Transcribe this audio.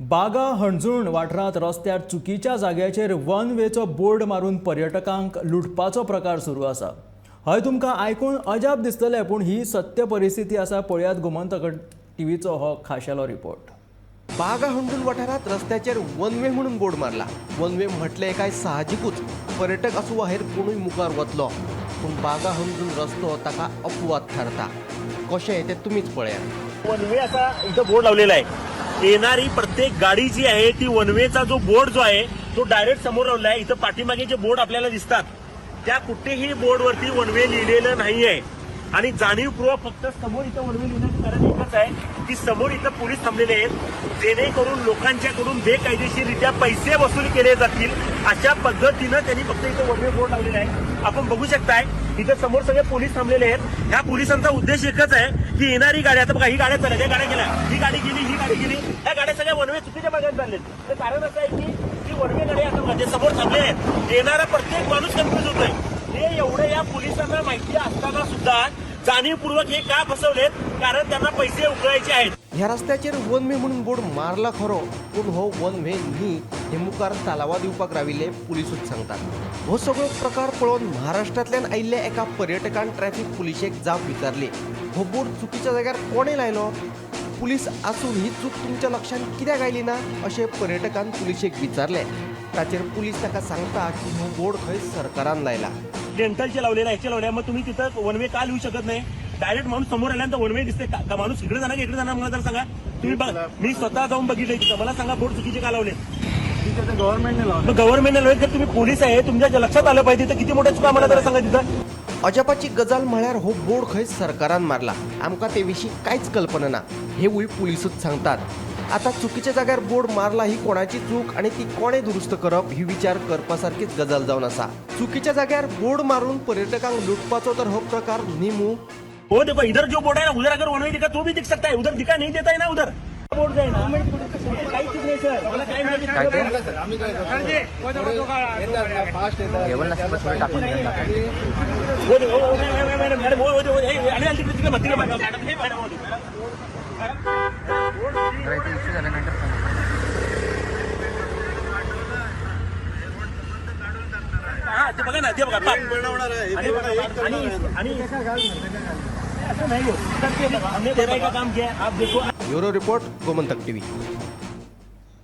बागा हणजूण वाठारांत रस्त्यार चुकीच्या जाग्याचेर वन वेचो बोर्ड मारून पर्यटकांक लुटपाचो प्रकार सुरू आसा। हय तुमकां आयकून अजाप दिसतलें, पूण ही सत्य परिस्थिती आसा। पळयात गोमंतक टीव्हीचो हो खाशेलो रिपोर्ट। बागा हणजूण वाठारात रस्त्याचेर वन वे म्हणून बोर्ड मारला। वन वे म्हटले काय साहजिकूच पर्यटक असो वा हेर कोणूय मुखार वतलो, पूण बागा हणजूण रस्तो ताका अपवाद ठरता। कशें ते तुमीच पळयात। वन वे असा इथं बोर्ड लावलेला आहे। येणारी प्रत्येक गाडी जी आहे ती वन वेचा जो बोर्ड जो आहे तो डायरेक्ट समोर लावला आहे। इथं पाठीमागे जे बोर्ड आपल्याला दिसतात त्या कुठेही बोर्डवरती वन वे लिहिलेलं नाहीये आणि जाणीवपूर्वक फक्त समोर इथं वन वे लिहिण्याचं कारण एकच आहे की समोर इथं पोलीस थांबलेले आहेत, जेणेकरून लोकांच्याकडून बेकायदेशीररित्या पैसे वसूल केले जातील अशा पद्धतीनं त्यांनी फक्त इथं वन वे बोर्ड लावलेला आहे। आपण बघू शकताय इथं समोर सगळे पोलीस थांबलेले आहेत। ह्या पोलिसांचा उद्देश एकच आहे की येणारी गाडी, आता बघा ही गाड्या चालल्या, गाड्या गेल्या, ही गाडी गेली, ह्या गाड्या सगळ्या वन वे चुकीच्या मार्गाने चाललेत। तर कारण असं आहे की वन वे गाड्या आता माझ्या समोर थांबले आहेत, येणारा प्रत्येक माणूस कन्फ्युज होतोय। हे एवढे या पोलिसांना माहिती असताना सुद्धा जाणीवपूर्वक हे का फसवलेत, कारण त्यांना पैसे उकळायचे आहेत। ह्या रस्त्याचेर वन वे म्हणून बोर्ड मारला खरो, पूण हो वन वे न्ही हे मुखार तालावा दिवपाक राविल्ले पुलिसूच सांगतात। हो सगळो प्रकार पळोवन महाराष्ट्रांतल्यान आयिल्ल्या एका पर्यटकान ट्रॅफिक पुलिशेक जाप विचारली, हो बोर्ड चुकीच्या जाग्यार कोणे लायलो? पुलीस आसून ही चूक तुमच्या लक्षात कित्याक आयली ना अशें पर्यटकान पुलिशेक विचारले। ताचेर पुलीस ताका सांगता की हो बोर्ड खंय सरकारान लायला। डेंटलचे लावलेला ह्याचे लावले, मग तुम्ही तिथं वन वे का लिहू शकत नाही? डायरेक्ट माणूस समोर आल्यानंतर वन वे दिसते का? माणूस इकडे जाणार इकडे जाणार? मला जर सांगा तुम्ही, मी स्वतः जाऊन बघितलं तिथं, मला सांगा बोर्ड चुकीचे का लावले? गव्हर्नमेंटने लावले। जर तुम्ही पोलीस आहे, तुमच्या लक्षात आलं पाहिजे तर किती मोठ्या चुका मला जरा सांगा तिथं। अजापाची गजाल म्हळ्यार हो बोर्ड खंय सरकारान मारला, आमकां ते विशीं कांयच कल्पना ना हेवूय पुलिसूच सांगतात। आता चुकीच्या जाग्यार बोर्ड मारला ही कोणाची चूक आणि ती कोणे दुरुस्त करप ही विचार करपा सारकीच गजाल जावन आसा। चुकीच्या जाग्यार बोर्ड मारून पर्यटकांक लुटपाचो तर हो प्रकार न्ही। वो देखो इधर जो बोर्ड है ना, उधर अगर वन वे दिखा तो भी दिख सकता है, उधर दिखा नहीं देता है ना, उधर बोर्ड है ना। काही चूक नाही सर, मला काय माहिती ते बघा ना, ते बघा आणि असं नाही हो, हमने का काम किया। आप देखो, ब्यूरो रिपोर्ट गोमंतक टीव्ही।